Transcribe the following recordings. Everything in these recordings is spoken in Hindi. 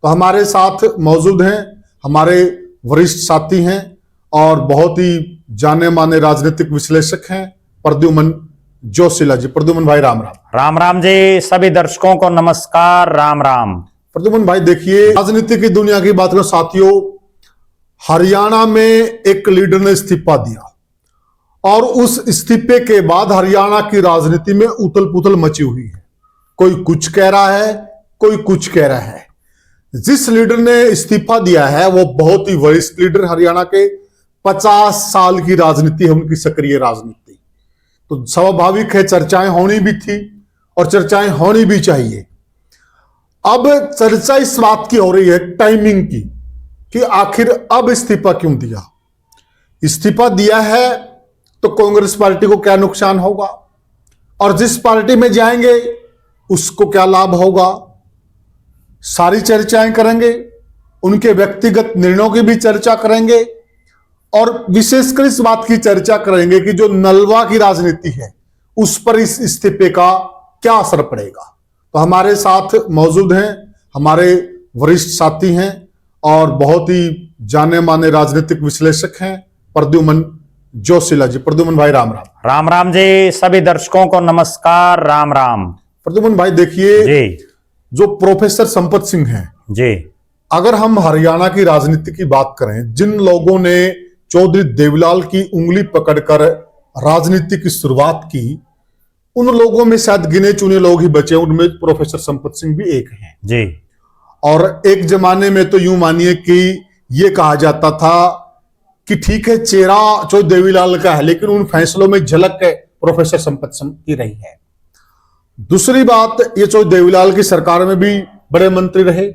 तो हमारे साथ मौजूद हैं हमारे वरिष्ठ साथी हैं और बहुत ही जाने माने राजनीतिक विश्लेषक हैं प्रद्युमन जोशीला जी। प्रद्युमन भाई राम राम। राम राम जी, सभी दर्शकों को नमस्कार, राम राम। प्रद्युमन भाई देखिए, राजनीति की दुनिया की बात करो साथियों, हरियाणा में एक लीडर ने इस्तीफा दिया और उस इस्तीफे के बाद हरियाणा की राजनीति में उथल पुथल मची हुई है। कोई कुछ कह रहा है, कोई कुछ कह रहा है। जिस लीडर ने इस्तीफा दिया है वो बहुत ही वरिष्ठ लीडर, हरियाणा के 50 साल की राजनीति है उनकी, सक्रिय राजनीति। तो स्वाभाविक है चर्चाएं होनी भी थी और चर्चाएं होनी भी चाहिए। अब चर्चा इस बात की हो रही है टाइमिंग की कि आखिर अब इस्तीफा क्यों दिया। इस्तीफा दिया है तो कांग्रेस पार्टी को क्या नुकसान होगा और जिस पार्टी में जाएंगे उसको क्या लाभ होगा, सारी चर्चाएं करेंगे। उनके व्यक्तिगत निर्णयों की भी चर्चा करेंगे और विशेषकर इस बात की चर्चा करेंगे कि जो नलवा की राजनीति है उस पर इस इस्तीफे का क्या असर पड़ेगा। तो हमारे साथ मौजूद हैं हमारे वरिष्ठ साथी हैं और बहुत ही जाने माने राजनीतिक विश्लेषक हैं प्रद्युमन जोशीला जी। प्रद्युमन भाई राम राम। राम राम जी, सभी दर्शकों को नमस्कार, राम राम। प्रद्युमन भाई देखिए जी, जो प्रोफेसर संपत सिंह हैं जी, अगर हम हरियाणा की राजनीति की बात करें, जिन लोगों ने चौधरी देवीलाल की उंगली पकड़कर राजनीति की शुरुआत की, उन लोगों में शायद गिने चुने लोग ही बचे, उनमें प्रोफेसर संपत सिंह भी एक हैं जी। और एक जमाने में तो यूं मानिए कि ये कहा जाता था कि ठीक है चेहरा चौधरी देवीलाल का है लेकिन उन फैसलों में झलक प्रोफेसर संपत सिंह की रही है। दूसरी बात, ये चौधरी देवीलाल की सरकार में भी बड़े मंत्री रहे,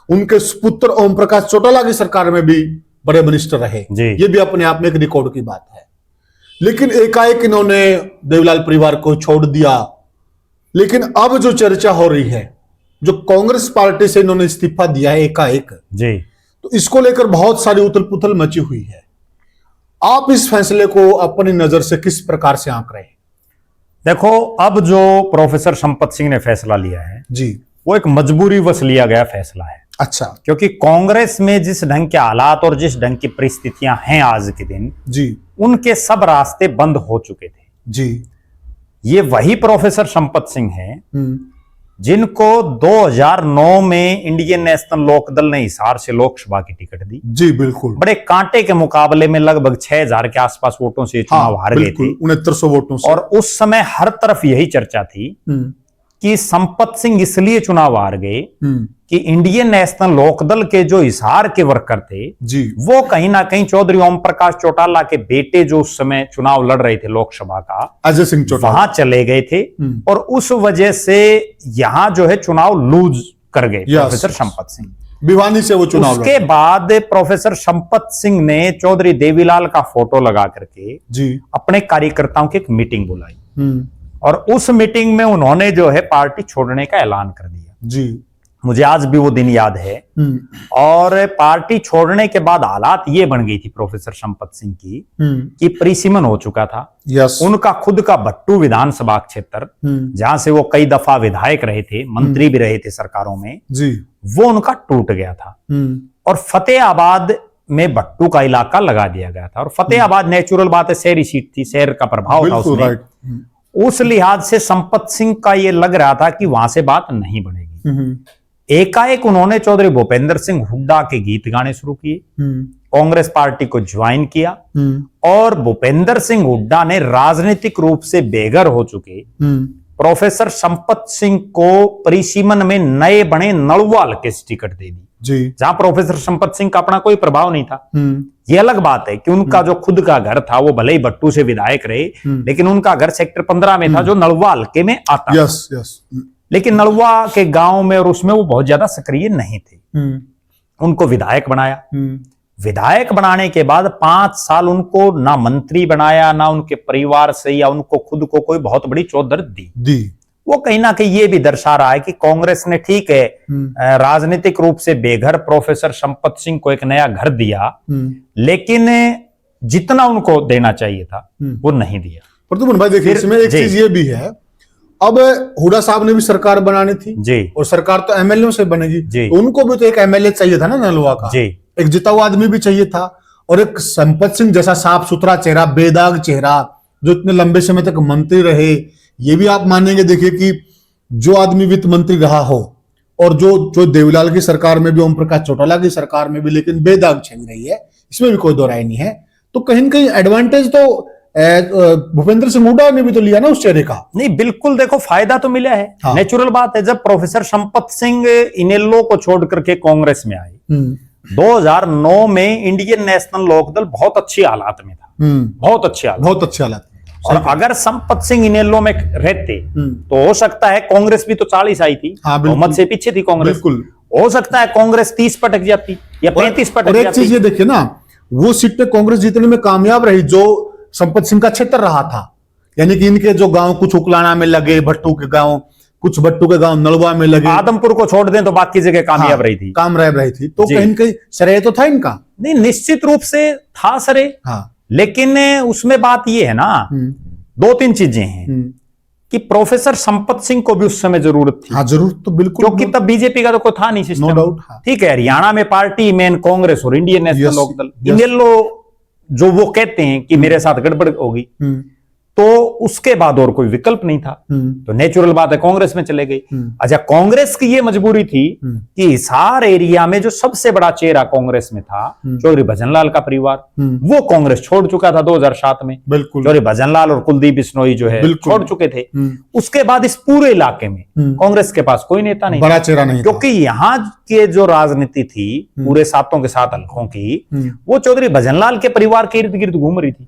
उनके सुपुत्र ओम प्रकाश चौटाला की सरकार में भी बड़े मिनिस्टर रहे। ये भी अपने आप में एक रिकॉर्ड की बात है। लेकिन एकाएक इन्होंने देवीलाल परिवार को छोड़ दिया। लेकिन अब जो चर्चा हो रही है, जो कांग्रेस पार्टी से इन्होंने इस्तीफा दिया है एकाएक जी, तो इसको लेकर बहुत सारी उथल पुथल मची हुई है। आप इस फैसले को अपनी नजर से किस प्रकार से आंक रहे हैं? देखो, अब जो प्रोफेसर संपत सिंह ने फैसला लिया है जी, वो एक मजबूरीवश लिया गया फैसला है। अच्छा। क्योंकि कांग्रेस में जिस ढंग के हालात और जिस ढंग की परिस्थितियां हैं आज के दिन, जी, उनके सब रास्ते बंद हो चुके थे। जी, ये वही प्रोफेसर संपत सिंह हैं जिनको 2009 में इंडियन नेशनल लोकदल ने हिसार से लोकसभा की टिकट दी। जी बिल्कुल। बड़े कांटे के मुकाबले में लगभग 6000 के आसपास वोटों से चुनाव हार गए थे, 6900 वोटों से। और उस समय हर तरफ यही चर्चा थी कि संपत सिंह इसलिए चुनाव हार गए कि इंडियन नेशनल लोकदल के जो हिसार के वर्कर थे जी, वो कहीं ना कहीं चौधरी ओम प्रकाश चौटाला के बेटे जो उस समय चुनाव लड़ रहे थे लोकसभा का, अजय सिंह चौटाला, वहां चले गए थे और उस वजह से यहां जो है चुनाव लूज कर गए प्रोफेसर संपत सिंह। भिवानी से वो चुनाव उसके बाद प्रोफेसर संपत सिंह ने चौधरी देवीलाल का फोटो लगा करके जी अपने कार्यकर्ताओं की एक मीटिंग बुलाई और उस मीटिंग में उन्होंने जो है पार्टी छोड़ने का ऐलान कर दिया। जी, मुझे आज भी वो दिन याद है। और पार्टी छोड़ने के बाद हालात ये बन गई थी प्रोफेसर संपत सिंह की कि परिसीमन हो चुका था। यस। उनका खुद का भट्टू विधानसभा क्षेत्र, जहां से वो कई दफा विधायक रहे थे, मंत्री भी रहे थे सरकारों में जी, वो उनका टूट गया था और फतेहाबाद में भट्टू का इलाका लगा दिया गया था। और फतेहाबाद नेचुरल बात है, शहरी सीट थी, शहर का प्रभाव था उसमें। उस लिहाज से संपत सिंह का ये लग रहा था कि वहां से बात नहीं बनेगी। एकाएक उन्होंने चौधरी भूपेंद्र सिंह हुड्डा के गीत गाने शुरू किए, कांग्रेस पार्टी को ज्वाइन किया और भूपेंद्र सिंह हुड्डा ने राजनीतिक रूप से बेघर हो चुके प्रोफेसर संपत सिंह को परिसीमन में नए बने नलवा हल्के से टिकट दे दी जी, जहां प्रोफेसर संपत सिंह का अपना कोई प्रभाव नहीं था। ये अलग बात है कि उनका जो खुद का घर था, वो भले ही भट्टू से विधायक रहे लेकिन उनका घर सेक्टर 15 में था जो नलवा हल्के में आता। Yes, yes. लेकिन नलवा के गांव में और उसमें वो बहुत ज्यादा सक्रिय नहीं थे। उनको विधायक बनाया। विधायक बनाने के बाद 5 साल उनको ना मंत्री बनाया, ना उनके परिवार से या उनको खुद को कोई बहुत बड़ी चौधर दी। वो कहीं ना कहीं ये भी दर्शा रहा है कि कांग्रेस ने ठीक है राजनीतिक रूप से बेघर प्रोफेसर संपत सिंह को एक नया घर दिया, लेकिन जितना उनको देना चाहिए था वो नहीं दिया। प्रद्युमन भाई देखिए, इसमें एक चीज ये भी है, अब हुड्डा साहब ने भी सरकार बनानी थी जी और सरकार तो एमएलए से बनेगी, जी। तो उनको भी तो एक एमएलए चाहिए था ना नलवा का, जी एक जिता हुआ आदमी भी चाहिए था, और एक संपत सिंह जैसा साफ सुथरा चेहरा, बेदाग चेहरा, जो इतने लंबे समय तक मंत्री रहे। ये भी आप मानेंगे, देखिए कि जो आदमी वित्त मंत्री रहा हो और जो देवीलाल की सरकार में भी, ओम प्रकाश चौटाला की सरकार में भी, लेकिन बेदाग छवि रही है, इसमें भी कोई दो राय नहीं है। तो कहीं ना कहीं एडवांटेज तो भूपेंद्र सिंह हुड्डा ने भी तो लिया ना उस चेहरे का। नहीं, बिल्कुल, देखो फायदा तो मिला है। हाँ। नेचुरल बात है, जब प्रोफेसर संपत सिंह इनेलो को छोड़ करके कांग्रेस में आए 2009 में, इंडियन नेशनल लोकदल बहुत अच्छी हालात में था, बहुत अच्छी हालत, बहुत अच्छे हालात में था। और अगर संपत सिंह इनेलो में रहते तो हो सकता है, कांग्रेस भी तो 40 आई थी, हाँ, बहुमत से पीछे थी कांग्रेस, बिल्कुल हो सकता है कांग्रेस 30 पटक जाती या 35 पटक और एक जाती। चीज ये देखिए ना, वो सीट पे कांग्रेस जीतने में कामयाब रही जो संपत सिंह का क्षेत्र रहा था, यानी कि इनके जो गांव कुछ उकलाना में लगे, भट्टू के गांव, कुछ भट्टू के गांव नलवा में लगे, आदमपुर को छोड़ दें तो बाकी जगह कामयाब हाँ, रही थी, कामयाब रही थी, तो जी। कहीं न कहीं श्रेय तो था इनका। नहीं, निश्चित रूप से था सरे, हाँ, लेकिन उसमें बात ये है ना, दो तीन चीजें हैं कि प्रोफेसर संपत सिंह को भी उस समय जरूरत थी। हाँ जरूर, तो बिल्कुल, क्योंकि तब बीजेपी का तो कोई था नहीं सिस्टम, नो डाउट। हाँ। ठीक है, हरियाणा में पार्टी मेन कांग्रेस और Indian national Yes, Lokdal, yes। Inelo जो वो कहते हैं कि मेरे साथ गड़बड़ होगी, तो उसके बाद और कोई विकल्प नहीं था, तो नेचुरल बात है कांग्रेस में चले गई। अच्छा, कांग्रेस की ये मजबूरी थी कि हिसार एरिया में जो सबसे बड़ा चेहरा कांग्रेस में था, चौधरी भजनलाल का परिवार, वो कांग्रेस छोड़ चुका था 2007 में। बिल्कुल, चौधरी भजनलाल और कुलदीप बिश्नोई जो है छोड़ चुके थे। उसके बाद इस पूरे इलाके में कांग्रेस के पास कोई नेता नहीं, बड़ा चेहरा नहीं था। क्योंकि यहाँ के जो राजनीति थी पूरे 7 के 7 हल्कों की, वो चौधरी भजनलाल के परिवार के इर्द गिर्द घूम रही थी।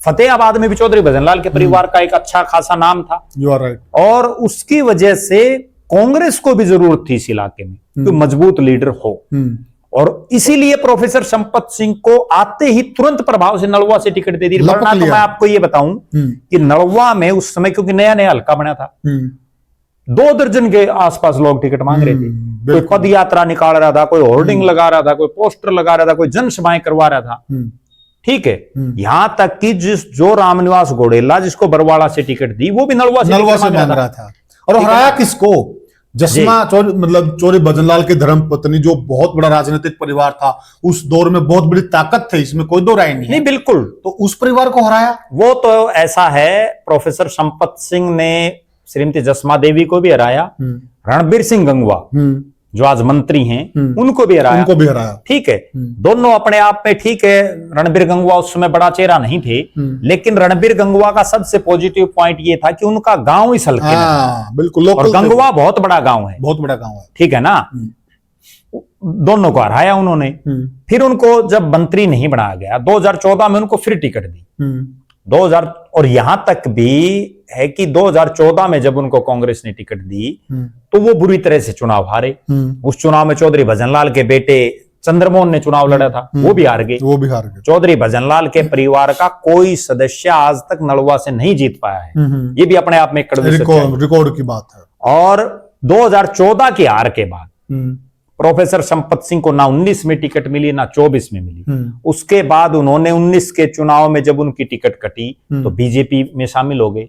फतेहाबाद में भी चौधरी भजनलाल के परिवार का एक अच्छा खासा नाम था, यू आर राइट, और उसकी वजह से कांग्रेस को भी जरूरत थी इस इलाके में कि मजबूत लीडर हो, और इसीलिए प्रोफेसर संपत सिंह को आते ही तुरंत प्रभाव से नलवा से टिकट दे दी। वरना तो मैं आपको ये बताऊं कि नलवा में उस समय, क्योंकि नया नया हल्का बना था, 2 दर्जन के आसपास लोग टिकट मांग रहे थे। कोई पद यात्रा निकाल रहा था, कोई होर्डिंग लगा रहा था, कोई पोस्टर लगा रहा था, कोई जनसभाएं करवा रहा था, ठीक है। यहां तक कि जो रामनिवास घोड़ेला जिसको बरवाड़ा से टिकट दी, वो भी नलवा से मांग रहा था। और हराया किसको? जसमा मतलब चौधरी भजनलाल की धर्म पत्नी, जो बहुत बड़ा राजनीतिक परिवार था उस दौर में, बहुत बड़ी ताकत थी, इसमें कोई दो राय नहीं है। नहीं, बिल्कुल, तो उस परिवार को हराया। वो तो ऐसा है, प्रोफेसर संपत सिंह ने श्रीमती जसमा देवी को भी हराया, रणबीर सिंह गंगवा जो आज मंत्री हैं उनको भी हराया, ठीक है। दोनों अपने आप में ठीक है, रणबीर गंगवा उस समय बड़ा चेहरा नहीं थे, लेकिन रणबीर गंगवा का सबसे पॉजिटिव पॉइंट ये था कि उनका गांव इस हल्के में, बिल्कुल, और गंगवा बहुत बड़ा गांव है, बहुत बड़ा गांव है, ठीक है ना। दोनों को हराया उन्होंने। फिर उनको जब मंत्री नहीं बनाया गया, 2014 में उनको फिर टिकट दी 2000, और यहां तक भी है कि 2014 में जब उनको कांग्रेस ने टिकट दी तो वो बुरी तरह से चुनाव हारे। उस चुनाव में चौधरी भजनलाल के बेटे चंद्रमोहन ने चुनाव लड़ा था, वो भी हार गए। चौधरी भजनलाल के परिवार का कोई सदस्य आज तक नलवा से नहीं जीत पाया है, ये भी अपने आप में एक रिकॉर्ड की बात है। और 2014 की हार के बाद प्रोफेसर संपत सिंह को ना 19 में टिकट मिली, ना 24 में मिली। उसके बाद उन्होंने 19 के चुनाव में जब उनकी टिकट कटी तो बीजेपी में शामिल हो गए।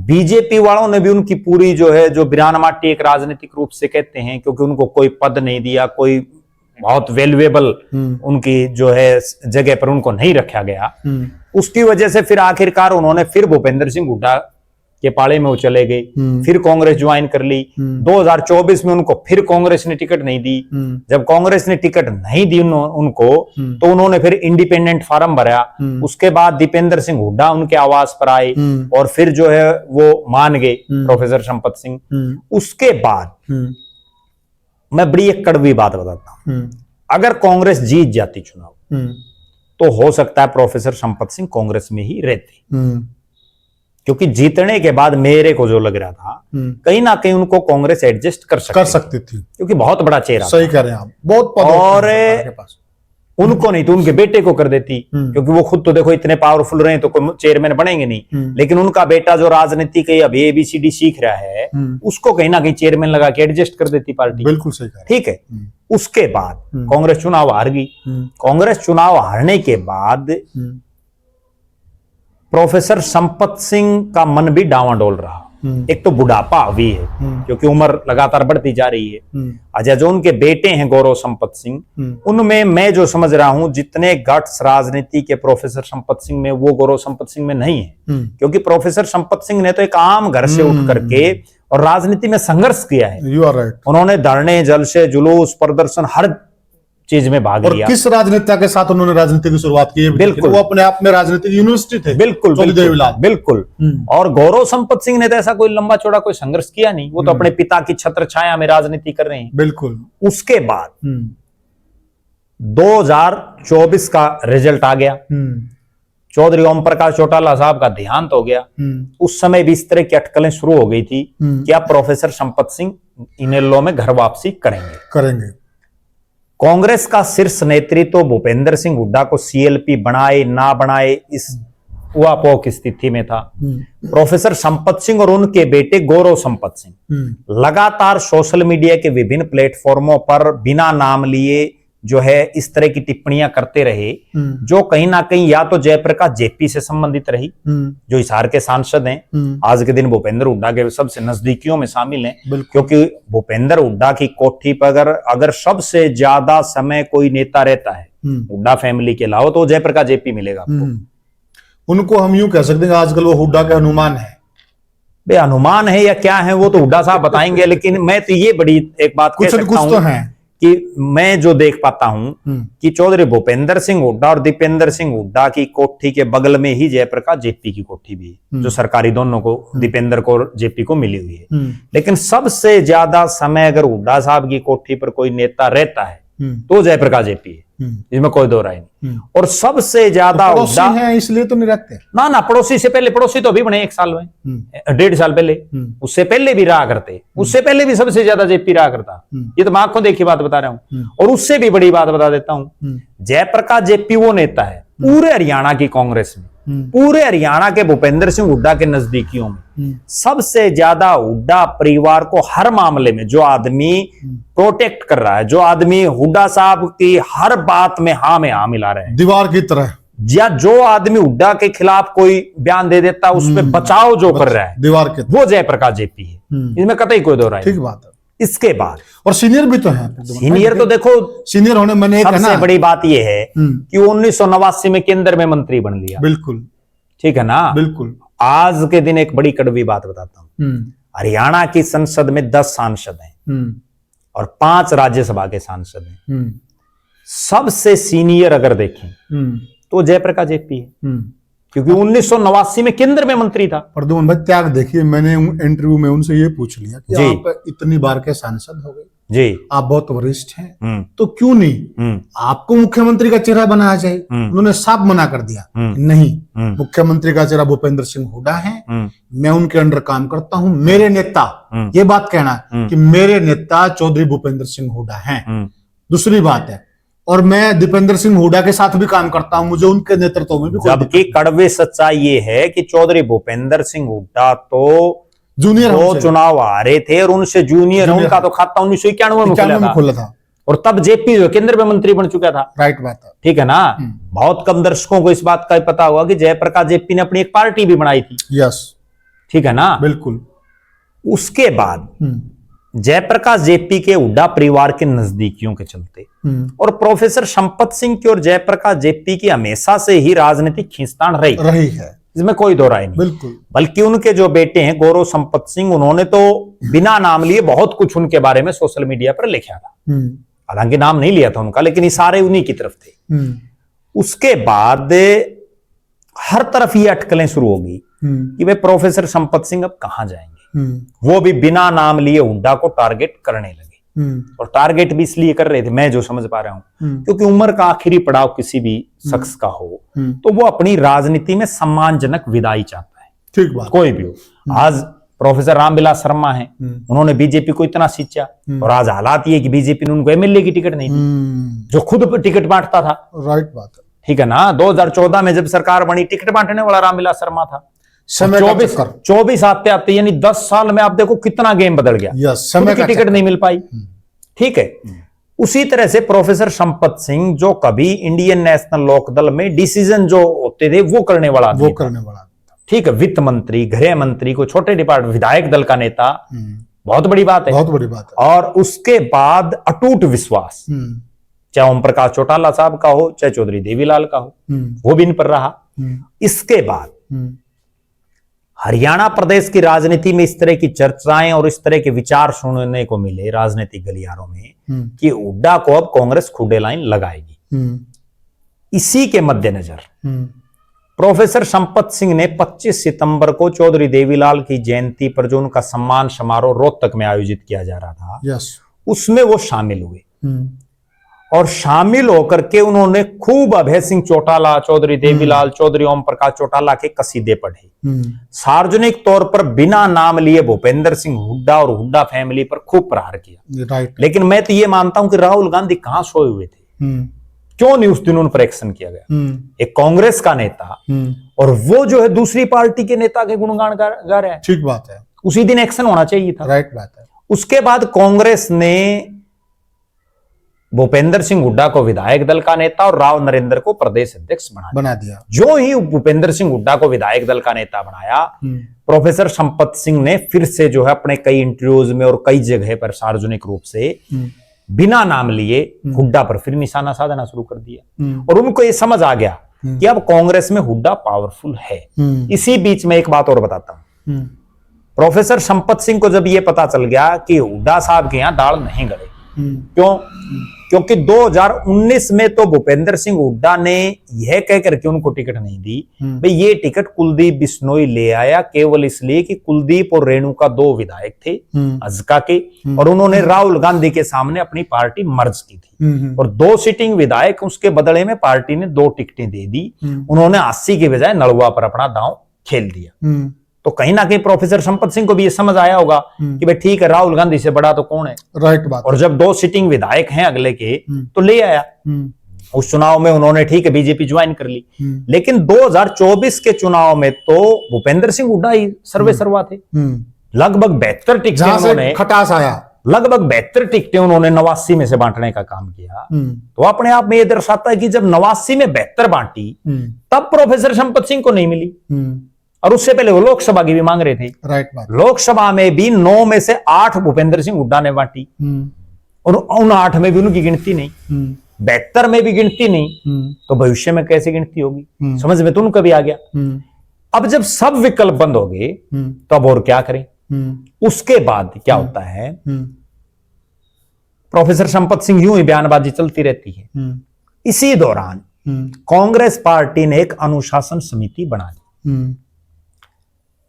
बीजेपी वालों ने भी उनकी पूरी जो है, जो बिरानमाटी एक राजनीतिक रूप से कहते हैं, क्योंकि उनको कोई पद नहीं दिया, कोई बहुत वैल्यूएबल उनकी जो है जगह पर उनको नहीं रखा गया, उसकी वजह से फिर आखिरकार उन्होंने फिर भूपेंद्र सिंह हुड्डा के पाले में वो चले गए, फिर कांग्रेस ज्वाइन कर ली। 2024 में उनको फिर कांग्रेस ने टिकट नहीं दी। जब कांग्रेस ने टिकट नहीं दी उनको, तो उन्होंने फिर इंडिपेंडेंट फार्म भरा। उसके बाद दीपेंद्र सिंह हुड्डा उनके आवास पर आए और फिर जो है वो मान गए प्रोफेसर संपत सिंह। उसके बाद मैं बड़ी एक कड़वी बात बताता हूं, अगर कांग्रेस जीत जाती चुनाव तो हो सकता है प्रोफेसर संपत सिंह कांग्रेस में ही रहते, क्योंकि जीतने के बाद मेरे को जो लग रहा था कहीं ना कहीं उनको कांग्रेस एडजस्ट कर सकती थी, क्योंकि बहुत बड़ा चेहरा, सही कह रहे हैं आप, बहुत और उनको नहीं तो उनके बेटे को कर देती, क्योंकि वो खुद तो देखो इतने पावरफुल रहे तो कोई चेयरमैन बनेंगे नहीं, लेकिन उनका बेटा जो राजनीति के अभी ABCD सीख रहा है उसको कहीं ना कहीं चेयरमैन लगा के एडजस्ट कर देती पार्टी। बिल्कुल सही, ठीक है। उसके बाद कांग्रेस चुनाव हार गई। कांग्रेस चुनाव हारने के बाद प्रोफेसर संपत सिंह का मन भी डावाडोल रहा। एक तो बुढ़ापा भी है क्योंकि उम्र लगातार बढ़ती जा रही है। अच्छा, जो उनके बेटे हैं गौरव संपत सिंह, उनमें मैं जो समझ रहा हूं जितने गट्स राजनीति के प्रोफेसर संपत सिंह में वो गौरव संपत सिंह में नहीं है, क्योंकि प्रोफेसर संपत सिंह ने तो एक आम घर से उठ करके और राजनीति में संघर्ष किया है। You are right. उन्होंने धरने, जलसे, जुलूस, प्रदर्शन हर चीज में भाग लिया। किस राजनेता के साथ उन्होंने राजनीति की शुरुआत की है? बिल्कुल, वो अपने आप में राजनीतिक यूनिवर्सिटी थे। बिल्कुल देवीलाल, बिल्कुल। और गौरव संपत सिंह ने तो ऐसा कोई लंबा चौड़ा कोई संघर्ष किया नहीं, वो तो अपने पिता की छत्र छाया में राजनीति कर रहे हैं। बिल्कुल। उसके बाद 2024 का रिजल्ट आ गया, चौधरी ओम प्रकाश चौटाला साहब का देहांत हो गया। उस समय भी इस तरह की अटकलें शुरू हो गई थी कि अब प्रोफेसर संपत सिंह इनेलो में घर वापसी करेंगे। कांग्रेस का शीर्ष नेतृत्व भूपेंद्र सिंह हुड्डा को सीएलपी बनाए ना बनाए इस उहापोह की स्थिति में था। प्रोफेसर संपत सिंह और उनके बेटे गौरव संपत सिंह लगातार सोशल मीडिया के विभिन्न प्लेटफॉर्मों पर बिना नाम लिए जो है इस तरह की टिप्पणियां करते रहे, जो कहीं ना कहीं या तो जयप्रकाश जेपी से संबंधित रही, जो हिसार के सांसद हैं, आज के दिन भूपेंद्र हुड्डा के सबसे नजदीकियों में शामिल हैं, क्योंकि भूपेंद्र हुड्डा की कोठी पर अगर सबसे ज्यादा समय कोई नेता रहता है हुड्डा फैमिली के अलावा तो जयप्रकाश जेपी मिलेगा आपको। उनको हम यूं कह सकते हैं आजकल वो हुड्डा के हनुमान है। बे हनुमान है या क्या है वो तो हुड्डा साहब बताएंगे, लेकिन मैं तो ये बड़ी एक बात कह सकता हूं तो है कि मैं जो देख पाता हूं कि चौधरी भूपेंद्र सिंह हुड्डा और दीपेंद्र सिंह हुड्डा की कोठी के बगल में ही जयप्रकाश जेपी की कोठी भी है, जो सरकारी दोनों को दीपेंद्र को और जेपी को मिली हुई है। लेकिन सबसे ज्यादा समय अगर हुड्डा साहब की कोठी पर कोई नेता रहता है तो जयप्रकाश जेपी है, इसमें कोई दो राय नहीं। और सबसे ज्यादा पड़ोसी हैं इसलिए तो नहीं रखते ना पड़ोसी से पहले, पड़ोसी तो अभी बने 1 साल में, 1.5 साल पहले, उससे पहले भी रहा करते, उससे पहले भी सबसे ज्यादा जेपी रहा करता। ये तो मैं आंखों देखी बात बता रहा हूं। और उससे भी बड़ी बात बता देता हूं, जयप्रकाश जेपी वो नेता है पूरे हरियाणा की कांग्रेस में, पूरे हरियाणा के भूपेंद्र सिंह हुड्डा के नजदीकियों में सबसे ज्यादा हुड्डा परिवार को हर मामले में जो आदमी प्रोटेक्ट कर रहा है, जो आदमी हुड्डा साहब की हर बात में हाँ मिला रहे हैं, दीवार की तरह, या जो आदमी हुड्डा के खिलाफ कोई बयान दे देता है उस पर बचाव जो कर रहा है दीवार के, वो जयप्रकाश जेपी है, इसमें कतई कोई दो राय। ठीक बात है। इसके बाद और सीनियर भी तो है, सीनियर तो देखो, सीनियर होने मैंने सबसे बड़ी बात यह है कि 1989 में केंद्र में मंत्री बन लिया। बिल्कुल ठीक है ना, बिल्कुल। आज के दिन एक बड़ी कड़वी बात बताता हूं, हरियाणा की संसद में 10 सांसद हैं और 5 राज्यसभा के सांसद हैं। सबसे सीनियर अगर देखें तो जयप्रकाश जेपी है, क्योंकि 1989 में केंद्र में मंत्री था। प्रद्युम्न भाई त्याग देखिए, मैंने इंटरव्यू में उनसे ये पूछ लिया कि आप इतनी बार के सांसद हो गए जी, आप बहुत वरिष्ठ हैं, तो क्यों नहीं आपको मुख्यमंत्री का चेहरा बनाया जाए? उन्होंने साफ मना कर दिया, नहीं, मुख्यमंत्री का चेहरा भूपेंद्र सिंह हुड्डा है, मैं उनके अंडर काम करता हूं, मेरे नेता, ये बात कहना कि मेरे नेता चौधरी भूपेंद्र सिंह हुड्डा हैं। दूसरी बात है, और मैं दीपेंद्र सिंह हुड्डा के साथ भी काम करता हूं, मुझे उनके नेतृत्व में भी, जबकि कड़वे सच्चाई ये है कि चौधरी भूपेंद्र सिंह हुड्डा तो जूनियर वो चुनाव हारे थे और उनसे जूनियर, उनका तो खाता 1991 में खुला था और तब जेपी जो केंद्र में मंत्री बन चुका था। राइट बात है, ठीक है ना। बहुत कम दर्शकों को इस बात का पता होगा कि जयप्रकाश जेपी ने अपनी एक पार्टी भी बनाई थी। यस, ठीक है ना, बिल्कुल। उसके बाद जयप्रकाश जेपी के हुड्डा परिवार के नजदीकियों के चलते और प्रोफेसर संपत सिंह की और जयप्रकाश जेपी की हमेशा से ही राजनीतिक खींचतान रही है, इसमें कोई दो राय नहीं। बिल्कुल। बल्कि उनके जो बेटे हैं गौरव संपत सिंह, उन्होंने तो बिना नाम लिए बहुत कुछ उनके बारे में सोशल मीडिया पर लिखा था, हालांकि नाम नहीं लिया था उनका, लेकिन इशारे उन्हीं की तरफ थे। उसके बाद हर तरफ ये अटकलें शुरू होगी कि वे प्रोफेसर संपत सिंह अब कहां जाएंगे, वो भी बिना नाम लिए हुड्डा को टारगेट करने लगे। और टारगेट भी इसलिए कर रहे थे, मैं जो समझ पा रहा हूं, क्योंकि उम्र का आखिरी पड़ाव किसी भी शख्स का हो तो वो अपनी राजनीति में सम्मानजनक विदाई चाहता है। ठीक बात, कोई भी हो। आज प्रोफेसर रामविलास शर्मा हैं, उन्होंने बीजेपी को इतना सींचा और आज हालात ये कि बीजेपी ने उनको एमएलए की टिकट नहीं दी, जो खुद टिकट बांटता था। राइट बात है, ठीक है ना। 2014 में जब सरकार बनी, टिकट बांटने वाला रामविलास शर्मा था। 24 आते आते यानी 10 साल में आप देखो कितना गेम बदल गया, समय की टिकट नहीं मिल पाई। ठीक है। उसी तरह से प्रोफेसर संपत सिंह, जो कभी इंडियन नेशनल लोकदल में डिसीजन जो होते थे वो करने वाला था, ठीक है, वित्त मंत्री, गृह मंत्री को छोटे डिपार्टमेंट, विधायक दल का नेता, बहुत बड़ी बात है, बहुत बड़ी बात है। और उसके बाद अटूट विश्वास, चाहे ओम प्रकाश चौटाला साहब का हो, चाहे चौधरी देवीलाल का हो, वो भी इन पर रहा। इसके बाद हरियाणा प्रदेश की राजनीति में इस तरह की चर्चाएं और इस तरह के विचार सुनने को मिले राजनीतिक गलियारों में कि हुड्डा को अब कांग्रेस खुडे लाइन लगाएगी। इसी के मद्देनजर प्रोफेसर संपत सिंह ने 25 सितंबर को चौधरी देवीलाल की जयंती पर जो उनका सम्मान समारोह रोहतक में आयोजित किया जा रहा था, उसमें वो शामिल हुए और शामिल होकर के उन्होंने खूब अभय सिंह चौटाला, चौधरी देवीलाल, चौधरी ओम प्रकाश चौटाला के कसीदे पढ़े। सार्वजनिक तौर पर बिना नाम लिए भूपेंद्र सिंह हुड्डा और हुड्डा फैमिली पर खूब प्रहार किया। लेकिन मैं तो ये मानता हूं कि राहुल गांधी कहां सोए हुए थे, क्यों नहीं उस दिन उन पर एक्शन किया गया। एक कांग्रेस का नेता और वो जो है दूसरी पार्टी के नेता के गुणगान गा रहा है। ठीक बात है, उसी दिन एक्शन होना चाहिए था। राइट बात है। उसके बाद कांग्रेस ने भूपेंद्र सिंह हुड्डा को विधायक दल का नेता और राव नरेंद्र को प्रदेश अध्यक्ष बना दिया। जो ही भूपेंद्र सिंह हुड्डा को विधायक दल का नेता बनाया, प्रोफेसर संपत सिंह ने फिर से जो है अपने कई इंटरव्यूज में और कई जगह पर सार्वजनिक रूप से बिना नाम लिए हुड्डा पर फिर निशाना साधना शुरू कर दिया। और उनको ये समझ आ गया कि अब कांग्रेस में हुड्डा पावरफुल है। इसी बीच में एक बात और बताता हूं, प्रोफेसर संपत सिंह को जब ये पता चल गया कि हुड्डा साहब के यहां दाल नहीं गले, क्यों? क्योंकि 2019 में तो भूपेंद्र सिंह हुड्डा ने यह कहकर के उनको टिकट नहीं दी, भाई ये टिकट कुलदीप बिश्नोई ले आया केवल इसलिए कि कुलदीप और रेणुका दो विधायक थे अजका के, और उन्होंने राहुल गांधी के सामने अपनी पार्टी मर्ज की थी और 2 सिटिंग विधायक, उसके बदले में पार्टी ने 2 टिकटें दे दी। उन्होंने 80 के बजाय नलवा पर अपना दांव खेल दिया। तो कहीं ना कहीं प्रोफेसर संपत सिंह को भी ये समझ आया होगा कि भाई ठीक है, राहुल गांधी से बड़ा तो कौन है। राइट बात। और जब 2 सिटिंग विधायक हैं अगले के, तो ले आया। उस चुनाव में उन्होंने ठीक है बीजेपी ज्वाइन कर ली, लेकिन 2024 के चुनाव में तो भूपेंद्र सिंह हुड्डा ही सर्वे सर्वा थे। लगभग 72 टिकटें उन्होंने, खटास आया, लगभग 72 टिकटें उन्होंने 89 में से बांटने का काम किया। तो अपने आप में यह दर्शाता है कि जब 89 में 72 बांटी, तब प्रोफेसर संपत सिंह को नहीं मिली, और उससे पहले वो लोकसभा की भी मांग रहे थे। राइट बात। लोकसभा में भी 9 में से 8 भूपेंद्र सिंह हुड्डा ने बांटी, और उन 8 में भी उनकी गिनती नहीं, 72 में भी गिनती नहीं, तो भविष्य में कैसे गिनती होगी? समझ में तो उनका भी आ गया। अब जब सब विकल्प बंद हो गए, तो अब और क्या करें? उसके बाद क्या होता है, प्रोफेसर संपत सिंह यूं ही बयानबाजी चलती रहती है। इसी दौरान कांग्रेस पार्टी ने एक अनुशासन समिति बना दी।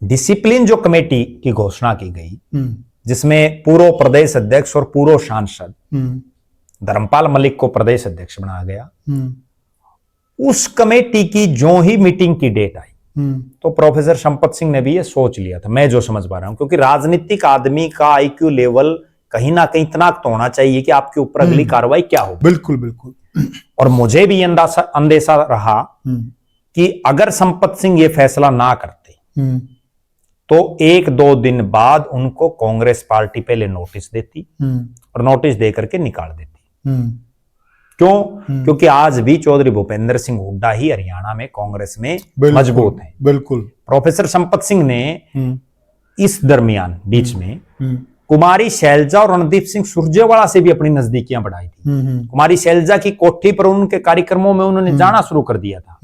डिसिप्लिन जो कमेटी की घोषणा की गई, जिसमें पूर्व प्रदेश अध्यक्ष और पूर्व सांसद धर्मपाल मलिक को प्रदेश अध्यक्ष बनाया गया। उस कमेटी की जो ही मीटिंग की डेट आई, तो प्रोफेसर संपत सिंह ने भी ये सोच लिया था, मैं जो समझ पा रहा हूं, क्योंकि राजनीतिक आदमी का आईक्यू लेवल कहीं ना कहीं इतना तो होना चाहिए कि आपके ऊपर अगली कार्रवाई क्या हो। बिल्कुल बिल्कुल। और मुझे भी अंदेशा रहा कि अगर संपत सिंह ये फैसला ना करते, तो 1-2 दिन बाद उनको कांग्रेस पार्टी पहले नोटिस देती और नोटिस देकर के निकाल देती। क्यों? क्योंकि आज भी चौधरी भूपेंद्र सिंह हुड्डा ही हरियाणा में कांग्रेस में मजबूत हैं। बिल्कुल। प्रोफेसर संपत सिंह ने इस दरमियान बीच में कुमारी शैलजा और रणदीप सिंह सुरजेवाला से भी अपनी नजदीकियां बढ़ाई थी। कुमारी शैलजा की कोठी पर उनके कार्यक्रमों में उन्होंने जाना शुरू कर दिया था।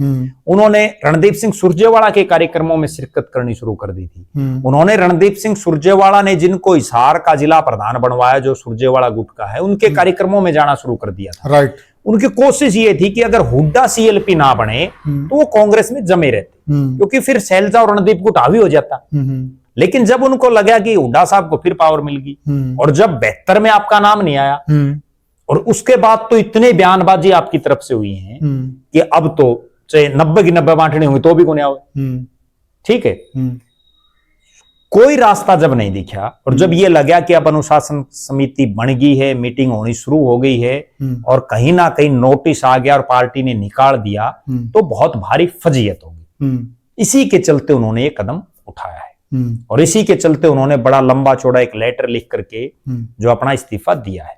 उन्होंने रणदीप सिंह सुरजेवाला के कार्यक्रमों में शिरकत करनी शुरू कर दी थी। उन्होंने रणदीप सिंह सुरजेवाला ने जिनको हिसार का जिला प्रधान बनवाया, जो सुरजेवाला गुट का है, उनके कार्यक्रमों में जाना शुरू कर दिया था। राइट। उनकी कोशिश ये थी कि अगर हुड्डा सीएलपी ना बने तो वो कांग्रेस में जमे रहते, क्योंकि फिर शैलजा और रणदीप गुट हावी हो जाता। लेकिन जब उनको लगा कि हुड्डा साहब को फिर पावर मिल गई, और जब 72 में आपका नाम नहीं आया, और उसके बाद तो इतने बयानबाजी आपकी तरफ से हुई है कि अब तो चाहे 90 की 90 बांटने होंगे तो भी को नहीं आओगे। ठीक है, कोई रास्ता जब नहीं दिखा, और जब ये लगा कि अब अनुशासन समिति बन गई है, मीटिंग होनी शुरू हो गई है, और कहीं ना कहीं नोटिस आ गया और पार्टी ने निकाल दिया, तो बहुत भारी फजीयत होगी। इसी के चलते उन्होंने ये कदम उठाया है, और इसी के चलते उन्होंने बड़ा लंबा चौड़ा एक लेटर लिख करके जो अपना इस्तीफा दिया है।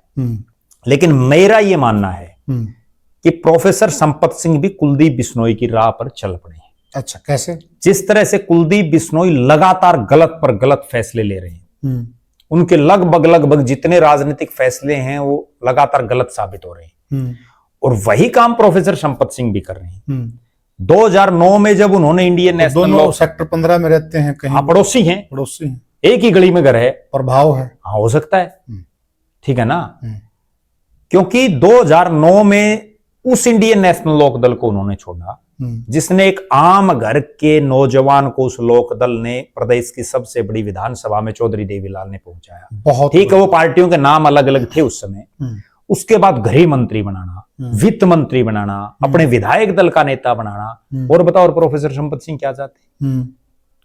लेकिन मेरा ये मानना है कि प्रोफेसर संपत सिंह भी कुलदीप बिश्नोई की राह पर चल पड़े हैं। अच्छा, कैसे? जिस तरह से कुलदीप बिश्नोई लगातार गलत पर गलत फैसले ले रहे हैं, उनके लगभग जितने राजनीतिक फैसले हैं वो लगातार गलत साबित हो रहे हैं, और वही काम प्रोफेसर संपत सिंह भी कर रहे हैं। 2009 में जब उन्होंने इंडियन नेशनल दोनों सेक्टर 15 में रहते हैं, कहीं पड़ोसी हैं, पड़ोसी हैं, एक ही गली में घर है, प्रभाव है। हाँ, हो सकता है, ठीक है ना। क्योंकि 2009 में उस इंडियन नेशनल लोकदल को उन्होंने छोड़ा जिसने एक आम घर के नौजवान को उस लोकदल ने प्रदेश की सबसे बड़ी विधानसभा में चौधरी देवीलाल ने पहुंचाया। बहुत ठीक है, वो पार्टियों के नाम अलग अलग थे उस समय। उसके बाद गृह मंत्री बनाना, वित्त मंत्री बनाना, अपने विधायक दल का नेता बनाना, और बताओ, और प्रोफेसर संपत सिंह क्या चाहते?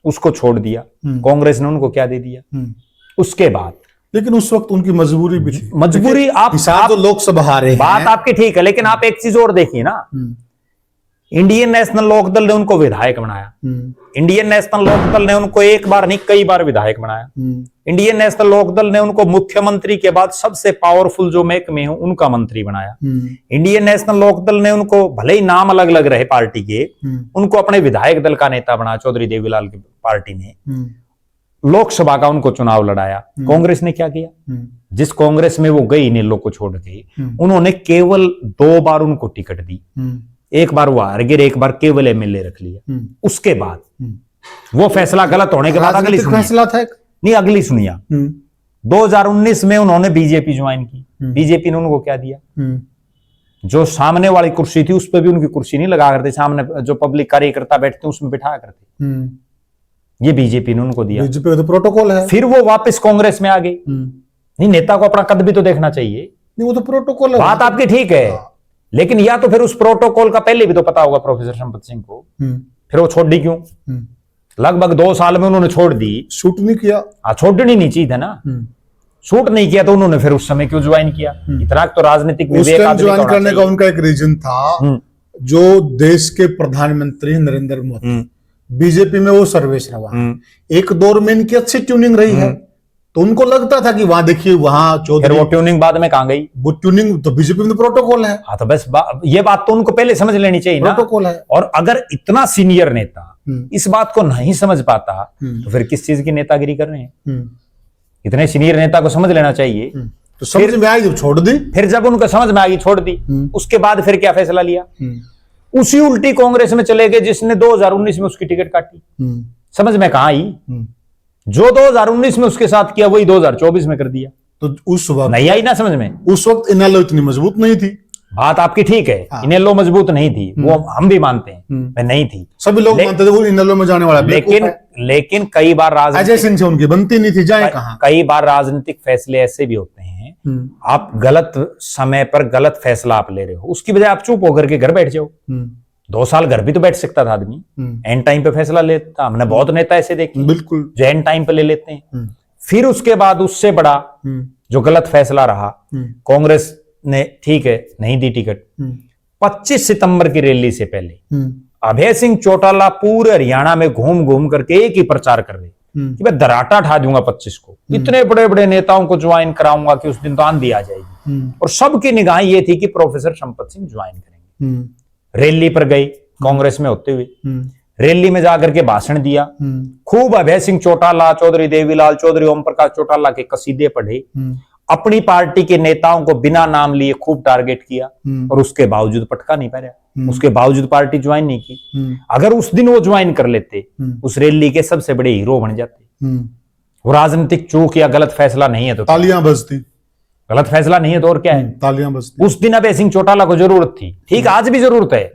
उसको छोड़ दिया, कांग्रेस ने उनको क्या दे दिया। उसके बाद, लेकिन उस वक्त उनकी मजबूरी भी थी। मजबूरी आप तो लोकसभा हारे हैं, बात आपकी ठीक है, लेकिन आप एक चीज और देखिए ना, इंडियन नेशनल लोकदल ने उनको विधायक बनाया, इंडियन नेशनल लोकदल ने उनको एक बार नहीं कई बार विधायक बनाया, इंडियन नेशनल लोकदल ने उनको मुख्यमंत्री के बाद सबसे पावरफुल जो महकमे हो उनका मंत्री बनाया, इंडियन नेशनल लोकदल ने उनको, भले ही नाम अलग अलग रहे पार्टी के, उनको अपने विधायक दल का नेता बनाया। चौधरी देवीलाल की पार्टी ने लोकसभा का उनको चुनाव लड़ाया। कांग्रेस ने क्या किया? जिस कांग्रेस में वो गई इनेलो को छोड़ के, उन्होंने केवल 2 बार उनको टिकट दी, एक बार वो हार गए, एक बार केवल एमएलए रख लिया। उसके बाद वो फैसला गलत होने के बाद अगली फैसला था नहीं, अगली सुनिया, 2019 में उन्होंने बीजेपी ज्वाइन की। बीजेपी ने उनको क्या दिया? जो सामने वाली कुर्सी थी उस पर भी उनकी कुर्सी नहीं लगा करते, सामने जो पब्लिक कार्यकर्ता बैठते उसमें बिठाया करते, ये बीजेपी ने उनको दिया। बीजेपी का तो प्रोटोकॉल है। फिर वो वापस कांग्रेस में आ गई। नहीं, नेता को अपना कद भी तो देखना चाहिए। नहीं, वो तो प्रोटोकॉल है। बात आपकी ठीक है, लेकिन या तो फिर उस प्रोटोकॉल का पहले भी तो पता होगा प्रोफेसर संपत सिंह को, फिर वो छोड़ दी क्यों? लगभग 2 साल में उन्होंने छोड़ दी। शूट नहीं किया। हाँ, छोड़नी नहीं चाहिए था ना। शूट नहीं किया तो उन्होंने फिर उस समय क्यों ज्वाइन किया? इतना तो राजनीतिक विवेक ज्वाइन करने का उनका एक रीजन था, जो देश के प्रधानमंत्री नरेंद्र मोदी, बीजेपी में वो सर्वेश रहा, एक दौर में इनकी अच्छी ट्यूनिंग रही है, तो उनको लगता था कि वहां देखिए, वहां चौधरी, वो ट्यूनिंग बाद में कहां गई? वो ट्यूनिंग तो बीजेपी में प्रोटोकॉल है। हाँ, तो बस ये बात तो उनको पहले समझ लेनी चाहिए ना, प्रोटोकॉल है। और अगर इतना सीनियर नेता इस बात को नहीं समझ पाता तो फिर किस चीज की नेतागिरी कर रहे हैं? इतने सीनियर नेता को समझ लेना चाहिए। तो समझ में आई जब छोड़ दी, फिर जब उनको समझ में आ गई छोड़ दी, उसके बाद फिर क्या फैसला लिया? उसी उल्टी कांग्रेस में चले गए जिसने 2019 में उसकी टिकट काटी। समझ में कहां आई? जो 2019 में उसके साथ किया वही 2024 में कर दिया। तो उस वक्त नहीं आई ना समझ में। उस वक्त इनेलो इतनी मजबूत नहीं थी। बात आपकी ठीक है, इनेलो मजबूत नहीं थी, वो हम भी मानते हैं, मैं नहीं थी, सभी लोग मानते थे वो इनेलो में जाने वाला। लेकिन कई बार अजय सिंह से उनकी बनती नहीं थी, जाए कहां। कई बार राजनीतिक फैसले ऐसे भी होते हैं, आप गलत समय पर गलत फैसला आप ले रहे हो, उसकी बजाय आप चुप होकर के घर बैठ जाओ। 2 साल घर भी तो बैठ सकता था आदमी, एंड टाइम पे फैसला लेता। हमने बहुत नेता ऐसे देखे बिल्कुल जो एंड टाइम पे ले लेते हैं। फिर उसके बाद उससे बड़ा जो गलत फैसला रहा, कांग्रेस ने ठीक है नहीं दी टिकट। 25 सितंबर की रैली से पहले अभय सिंह चौटाला पूरे हरियाणा में घूम घूम करके एक ही प्रचार कर रहे कि मैं दराटा ठा दूंगा 25 को, इतने बड़े बड़े नेताओं को ज्वाइन कराऊंगा कि उस दिन तो आंधी आ जाएगी। और सबकी निगाहें ये थी कि प्रोफेसर संपत सिंह ज्वाइन करेंगे। रैली पर गई कांग्रेस में होते हुए, रैली में जाकर के भाषण दिया, खूब अभय सिंह चौटाला, चौधरी देवीलाल, चौधरी ओम प्रकाश चौटाला के कसीदे पढ़े, अपनी पार्टी के नेताओं को बिना नाम लिए खूब टारगेट किया, और उसके बावजूद पटका नहीं पाया, उसके बावजूद पार्टी ज्वाइन नहीं की। अगर उस दिन वो ज्वाइन कर लेते, उस रैली के सबसे बड़े हीरो बन जाते। वो राजनीतिक चूक या गलत फैसला नहीं है तो तालियां बजती, गलत फैसला नहीं है तो और क्या है? तालियां बजती। उस दिन अभय सिंह चौटाला को जरूरत थी, ठीक आज भी जरूरत है,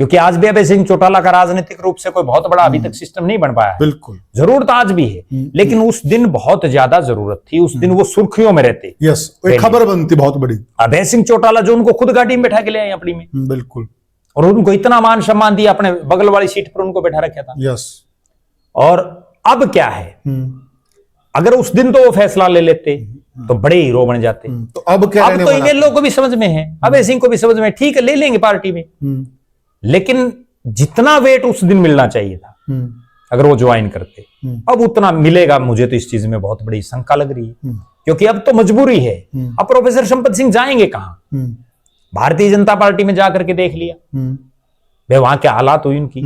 क्योंकि आज भी अभय सिंह चौटाला का राजनीतिक रूप से कोई बहुत बड़ा अभी तक सिस्टम नहीं बन पाया है। बिल्कुल जरूरत आज भी है, लेकिन उस दिन बहुत ज्यादा जरूरत थी। उस दिन वो सुर्खियों में रहते। यस, एक खबर बनती बहुत बड़ी। अभय सिंह चौटाला जो उनको खुद गाड़ी में बैठा के ले आए अपनी में, बिल्कुल, और उनको इतना मान सम्मान दिया, अपने बगल वाली सीट पर उनको बैठा रखा था। यस। और अब क्या है, अगर उस दिन तो वो फैसला ले लेते तो बड़े हीरो बन जाते। तो अब क्या? अब तो इनेलो को भी समझ में है, अभय सिंह को भी समझ में, ठीक है ले लेंगे पार्टी में, लेकिन जितना वेट उस दिन मिलना चाहिए था अगर वो ज्वाइन करते, अब उतना मिलेगा। मुझे तो इस चीज में बहुत बड़ी शंका लग रही है, क्योंकि अब तो मजबूरी है। अब प्रोफेसर संपत सिंह जाएंगे कहां? भारतीय जनता पार्टी में जाकर के देख लिया, वे वहां के हालात हुई उनकी।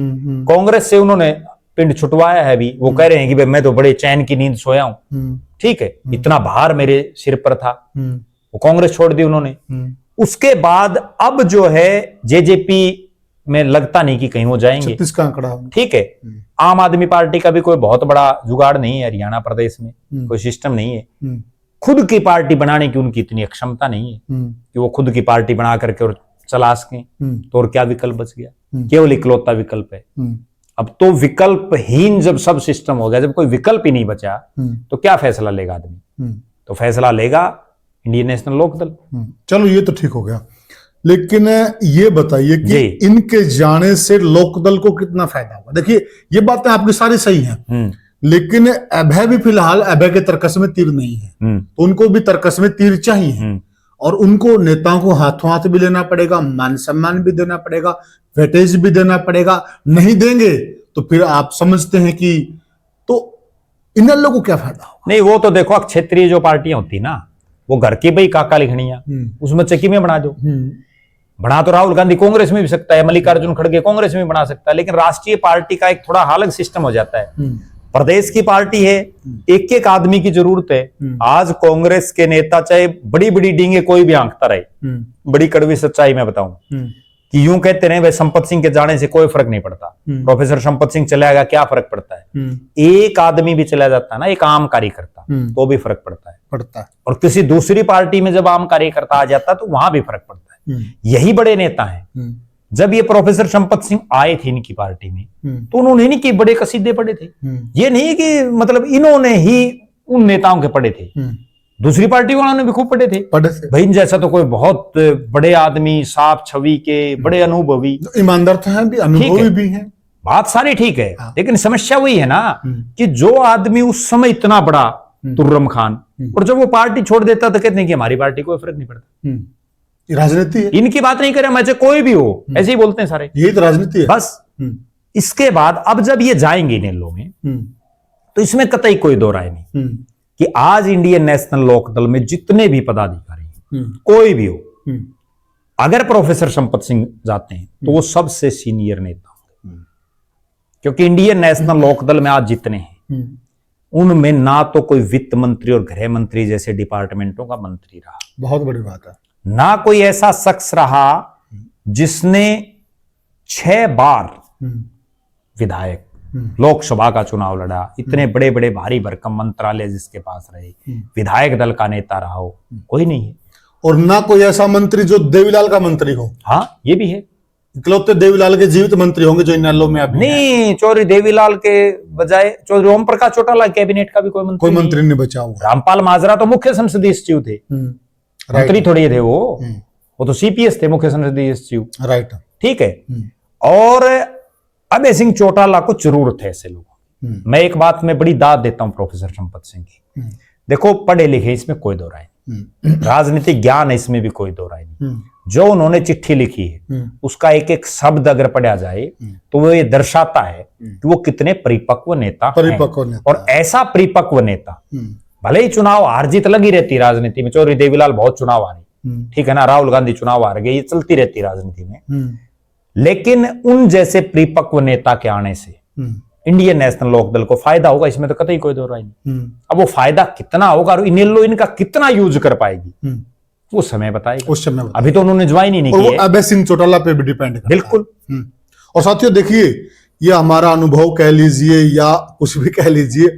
कांग्रेस से उन्होंने पिंड छुटवाया है अभी, वो कह रहे हैं कि भाई मैं तो बड़े चैन की नींद सोया हूं। ठीक है, इतना भार मेरे सिर पर था, वो कांग्रेस छोड़ दी उन्होंने। उसके बाद अब जो है जेजेपी में लगता नहीं कि कहीं वो जाएंगे। 36 का आंकड़ा। ठीक है, आम आदमी पार्टी का भी कोई बहुत बड़ा जुगाड़ नहीं है हरियाणा प्रदेश में, कोई सिस्टम नहीं है। खुद की पार्टी बनाने की उनकी इतनी क्षमता नहीं है कि वो खुद की पार्टी बना करके और चला सकें। तो और क्या विकल्प बच गया? केवल इकलौता विकल्प है। अब तो विकल्पहीन जब सब सिस्टम हो गया, जब कोई विकल्प ही नहीं बचा, तो क्या फैसला लेगा आदमी? तो फैसला लेगा इंडियन नेशनल लोकदल। चलो ये तो ठीक हो गया, लेकिन ये बताइए कि इनके जाने से लोकदल को कितना फायदा होगा? देखिए ये बातें आपकी सारी सही हैं, लेकिन अभय भी फिलहाल अभय के तर्कस में तीर नहीं है, तो उनको भी तर्कस में तीर चाहिए, और उनको नेताओं को हाथों हाथ भी लेना पड़ेगा, मान सम्मान भी देना पड़ेगा, वेटेज भी देना पड़ेगा। नहीं देंगे तो फिर आप समझते हैं कि तो इन लोगों को क्या फायदा होगा? नहीं, वो तो देखो क्षेत्रीय जो पार्टियां होती ना, वो घर की भाई काका लिखनिया, उसमें चक्की में बना दो। बना तो राहुल गांधी कांग्रेस में भी सकता है, मल्लिकार्जुन खड़गे कांग्रेस में भी बना सकता है, लेकिन राष्ट्रीय पार्टी का एक थोड़ा अलग सिस्टम हो जाता है। प्रदेश की पार्टी है, एक एक आदमी की जरूरत है। आज कांग्रेस के नेता चाहे बड़ी बड़ी डींगे कोई भी आंकता रहे, बड़ी कड़वी सच्चाई मैं बताऊं कि यूं कहते रहे भाई संपत सिंह के जाने से कोई फर्क नहीं पड़ता, प्रोफेसर संपत सिंह चला गया क्या फर्क पड़ता है? एक आदमी भी चला जाता है ना, एक आम कार्यकर्ता, तो भी फर्क पड़ता है। और किसी दूसरी पार्टी में जब आम कार्यकर्ता आ जाता है तो वहां भी फर्क पड़ता है। यही बड़े नेता हैं। जब ये प्रोफेसर संपत सिंह आए थे इनकी पार्टी में, तो उन्होंने नहीं कि बड़े कसीदे पढ़े थे, ये नहीं कि मतलब इन्होंने ही उन नेताओं के पढ़े थे, दूसरी पार्टी वालों ने भी खूब पढ़े थे। भाई इन जैसा तो कोई बहुत बड़े आदमी, साफ छवि के, बड़े अनुभवी, ईमानदार तो हैं भी, अनुभवी भी हैं, बात सारी ठीक है। लेकिन समस्या वही है ना कि जो आदमी उस समय इतना बड़ा तुर्रम खान, और जब वो पार्टी छोड़ देता तो कहते हैं कि हमारी पार्टी कोई फर्क नहीं पड़ता। राजनीति है, इनकी बात नहीं करें, मैं कोई भी हो, ऐसे ही बोलते हैं सारे, यही तो राजनीति है बस। इसके बाद अब जब ये जाएंगे नेलो में, तो इसमें कतई कोई दो राय नहीं कि आज इंडियन नेशनल लोकदल में जितने भी पदाधिकारी कोई भी हो, अगर प्रोफेसर संपत सिंह जाते हैं तो वो सबसे सीनियर नेता होंगे, क्योंकि इंडियन नेशनल लोकदल में आज जितने हैं उनमें ना तो कोई वित्त मंत्री और गृह मंत्री जैसे डिपार्टमेंटों का मंत्री रहा, बहुत बड़ी बात है, ना कोई ऐसा शख्स रहा जिसने 6 बार विधायक लोकसभा का चुनाव लड़ा, इतने बड़े बड़े भारी भरकम मंत्रालय जिसके पास रहे, विधायक दल का नेता रहा हो, कोई नहीं है। और ना कोई ऐसा मंत्री जो देवीलाल का मंत्री हो। हाँ, ये भी है, इकलौते देवीलाल के जीवित मंत्री होंगे जो इनेलो में अभी नहीं। चौधरी देवीलाल के बजाय चौधरी ओम प्रकाश चौटाला कैबिनेट का भी कोई मंत्री नहीं बचा हुआ। रामपाल माजरा तो मुख्य संसदीय सचिव थे, मंत्री थोड़ी थे वो तो सीपीएस थे, मुख्य संसदीय सचिव। राइट, ठीक है। और अभय सिंह चौटाला को जरूरत है ऐसे लोगों। मैं एक बात में बड़ी दाद देता हूं प्रोफेसर संपत सिंह की। देखो पढ़े लिखे इसमें कोई दो राय नहीं, राजनीतिक ज्ञान है इसमें भी कोई दो राय नहीं। जो उन्होंने चिट्ठी लिखी है उसका एक एक शब्द अगर पढ़ा जाए तो वो ये दर्शाता है कि वो कितने परिपक्व नेता हैं। और ऐसा परिपक्व नेता, भले ही चुनाव हार जीत लगी रहती राजनीति में, चौधरी देवीलाल बहुत चुनाव हारे, ठीक है ना, राहुल गांधी चुनाव हार गए, ये चलती रहती राजनीति में, लेकिन उन जैसे परिपक्व नेता के आने से इंडियन नेशनल लोकदल को फायदा होगा, इसमें तो कतई कोई दो राय नहीं। अब वो फायदा कितना होगा और इनेलो इनका कितना यूज कर पाएगी वो समय बताएगा, उस समय अभी तो उन्होंने ज्वाइन ही नहीं किया। अभय सिंह चौटाला पे भी डिपेंड करता है। बिल्कुल। और साथियों देखिए, ये हमारा अनुभव कह लीजिए या कुछ भी कह लीजिए,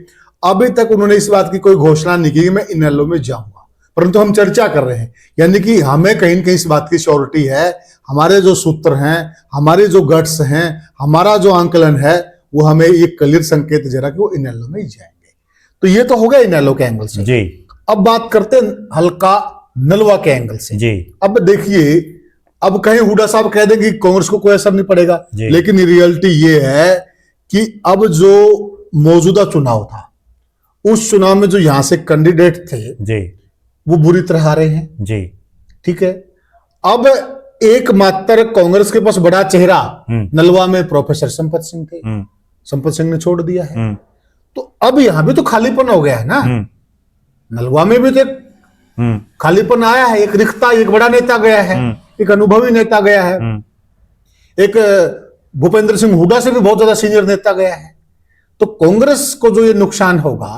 अभी तक उन्होंने इस बात की कोई घोषणा नहीं की कि मैं इनेलो में जाऊंगा, परंतु हम चर्चा कर रहे हैं, यानी कि हमें कहीं न कहीं इस बात की श्योरिटी है, हमारे जो सूत्र हैं, हमारे जो गट्स हैं, हमारा जो आंकलन है, वो हमें एक क्लियर संकेत दे रहा कि वो इनेलो में ही जाएंगे। तो ये तो हो गया इनेलो के एंगल से जी। अब बात करते हैं हल्का नलवा के एंगल से जी। अब देखिए, अब कहीं हुडा साहब कह देंगे कि कांग्रेस को कोई असर नहीं पड़ेगा, लेकिन रियलिटी ये है कि अब जो मौजूदा चुनाव था, उस चुनाव में जो यहां से कैंडिडेट थे जी, वो बुरी तरह हारे हैं जी। ठीक है, अब एकमात्र कांग्रेस के पास बड़ा चेहरा नलवा में प्रोफेसर संपत सिंह थे, संपत सिंह ने छोड़ दिया है, तो अब यहां भी तो खालीपन हो गया है ना। नलवा में भी तो खालीपन आया है, एक रिक्ता, एक बड़ा नेता गया है, एक अनुभवी नेता गया है, एक भूपेंद्र सिंह हुड्डा से भी बहुत ज्यादा सीनियर नेता गया है। तो कांग्रेस को जो ये नुकसान होगा,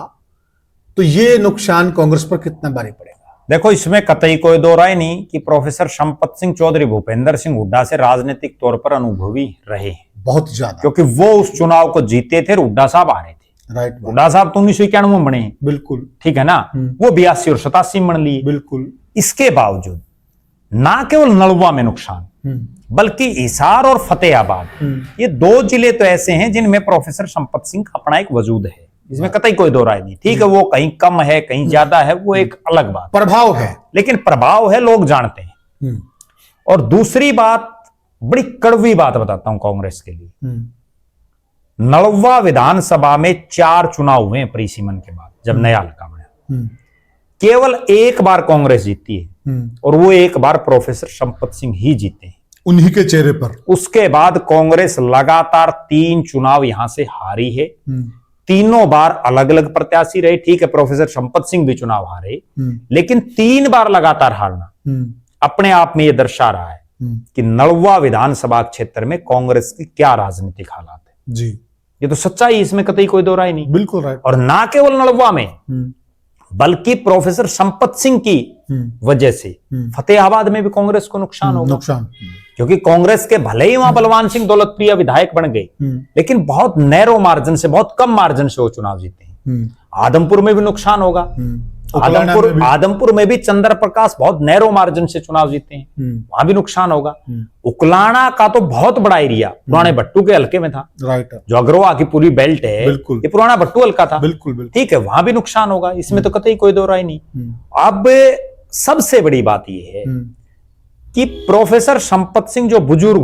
तो ये नुकसान कांग्रेस पर कितना भारी पड़ेगा? देखो, इसमें कतई कोई दो राय नहीं कि प्रोफेसर संपत सिंह चौधरी भूपेंद्र सिंह हुड्डा से राजनीतिक तौर पर अनुभवी रहे, बहुत ज्यादा, क्योंकि वो उस चुनाव को जीते थे और हुड्डा साहब हारे थे। राइट। हुड्डा साहब तो 1991 में बने, बिल्कुल ठीक है ना, वो 82 और 87 में बन लिए। बिल्कुल। इसके बावजूद ना केवल नलवा में नुकसान, बल्कि हिसार और फतेहाबाद, ये दो जिले तो ऐसे हैं जिनमें प्रोफेसर संपत सिंह का अपना एक वजूद है, इसमें कतई कोई दो राय नहीं। ठीक है, वो कहीं कम है कहीं ज्यादा है, वो एक अलग बात, प्रभाव है, लेकिन प्रभाव है, लोग जानते हैं। और दूसरी बात, बड़ी कड़वी बात बताता हूं कांग्रेस के लिए, नलवा विधानसभा में 4 चुनाव हुए परिसीमन के बाद, जब नया हल्का बना, केवल एक बार कांग्रेस जीती है, और वो एक बार प्रोफेसर संपत सिंह ही जीते हैं, उन्हीं के चेहरे पर। उसके बाद कांग्रेस लगातार 3 चुनाव यहां से हारी है, तीनों बार अलग अलग प्रत्याशी रहे। ठीक है, प्रोफेसर संपत सिंह भी चुनाव हारे, लेकिन 3 बार लगातार हारना अपने आप में यह दर्शा रहा है कि नलवा विधानसभा क्षेत्र में कांग्रेस की क्या राजनीतिक हालात है। जी, ये तो सच्चाई, इसमें कतई कोई दो राय नहीं। बिल्कुल राइट। और ना केवल नलवा में, बल्कि प्रोफेसर संपत सिंह की वजह से फतेहाबाद में भी कांग्रेस को नुकसान होगा, क्योंकि कांग्रेस के भले ही वहां बलवान सिंह दौलतप्रिय विधायक बन गए, लेकिन बहुत नैरो मार्जिन से, बहुत कम मार्जिन से वो चुनाव जीते हैं। आदमपुर में भी नुकसान होगा, आदमपुर में भी चंद्र प्रकाश बहुत नैरो मार्जिन से चुनाव जीते हैं, वहां भी नुकसान होगा। उकलाना का तो बहुत बड़ा एरिया पुराने भट्टू के हल्के में था, राइट, जो अग्रवा की पूरी बेल्ट है, ये पुराना भट्टू हल्का था, बिल्कुल। ठीक है, वहां भी नुकसान होगा, इसमें तो कतई कोई दो राय नहीं। अब सबसे बड़ी बात यह है कि प्रोफेसर संपत सिंह जो बुजुर्ग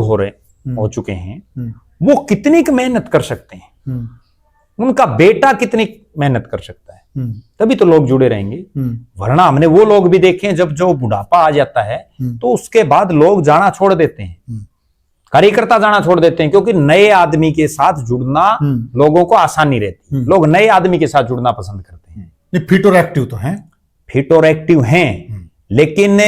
हो चुके हैं, वो कितनी मेहनत कर सकते हैं, उनका बेटा कितनी मेहनत कर सकता है, तभी तो लोग जुड़े रहेंगे। वरना हमने वो लोग भी देखे हैं, जब जो बुढ़ापा आ जाता है तो उसके बाद लोग जाना छोड़ देते हैं, कार्यकर्ता जाना छोड़ देते हैं, क्योंकि नए आदमी के साथ जुड़ना लोगों को आसानी रहती, लोग नए आदमी के साथ जुड़ना पसंद करते हैं। फिट और एक्टिव तो हैं, फिट और एक्टिव हैं, लेकिन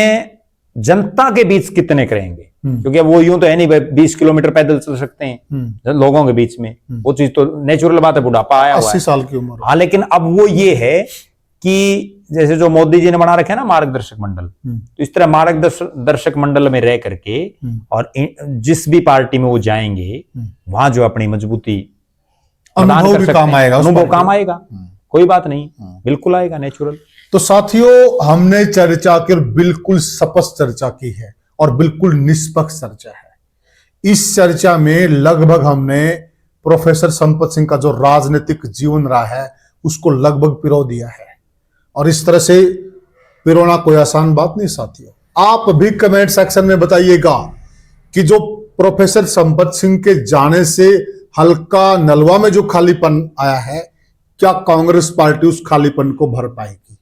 जनता के बीच कितने करेंगे, क्योंकि अब वो यूं तो है नहीं 20 किलोमीटर पैदल चल सकते हैं लोगों के बीच में, वो चीज तो नेचुरल बात है, बुढ़ापा आया हुआ है, 80 साल की उम्र। हाँ, लेकिन अब वो ये है कि जैसे जो मोदी जी ने बना रखे ना मार्गदर्शक मंडल, तो इस तरह मार्गदर्शक मंडल में रह करके और जिस भी पार्टी में वो जाएंगे, वहां जो अपनी मजबूती अनुभव भी काम आएगा, अनुभव काम आएगा, कोई बात नहीं, बिल्कुल आएगा, नेचुरल। तो साथियों, हमने चर्चा की, बिल्कुल स्पष्ट चर्चा की है और बिल्कुल निष्पक्ष चर्चा है। इस चर्चा में लगभग हमने प्रोफेसर संपत सिंह का जो राजनीतिक जीवन रहा है उसको लगभग पिरो दिया है, और इस तरह से पिरोना कोई आसान बात नहीं साथियों। आप भी कमेंट सेक्शन में बताइएगा कि जो प्रोफेसर संपत सिंह के जाने से हल्का नलवा में जो खालीपन आया है, क्या कांग्रेस पार्टी उस खालीपन को भर पाएगी,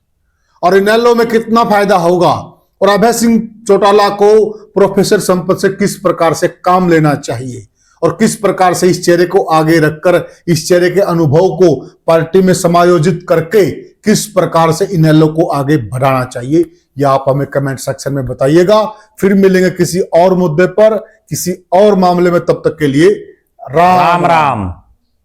और इनेलो में कितना फायदा होगा, और अभय सिंह चौटाला को प्रोफेसर संपत से किस प्रकार से काम लेना चाहिए, और किस प्रकार से इस चेहरे को आगे रखकर इस चेहरे के अनुभव को पार्टी में समायोजित करके किस प्रकार से इनेलो को आगे बढ़ाना चाहिए, यह आप हमें कमेंट सेक्शन में बताइएगा। फिर मिलेंगे किसी और मुद्दे पर, किसी और मामले में, तब तक के लिए राम राम।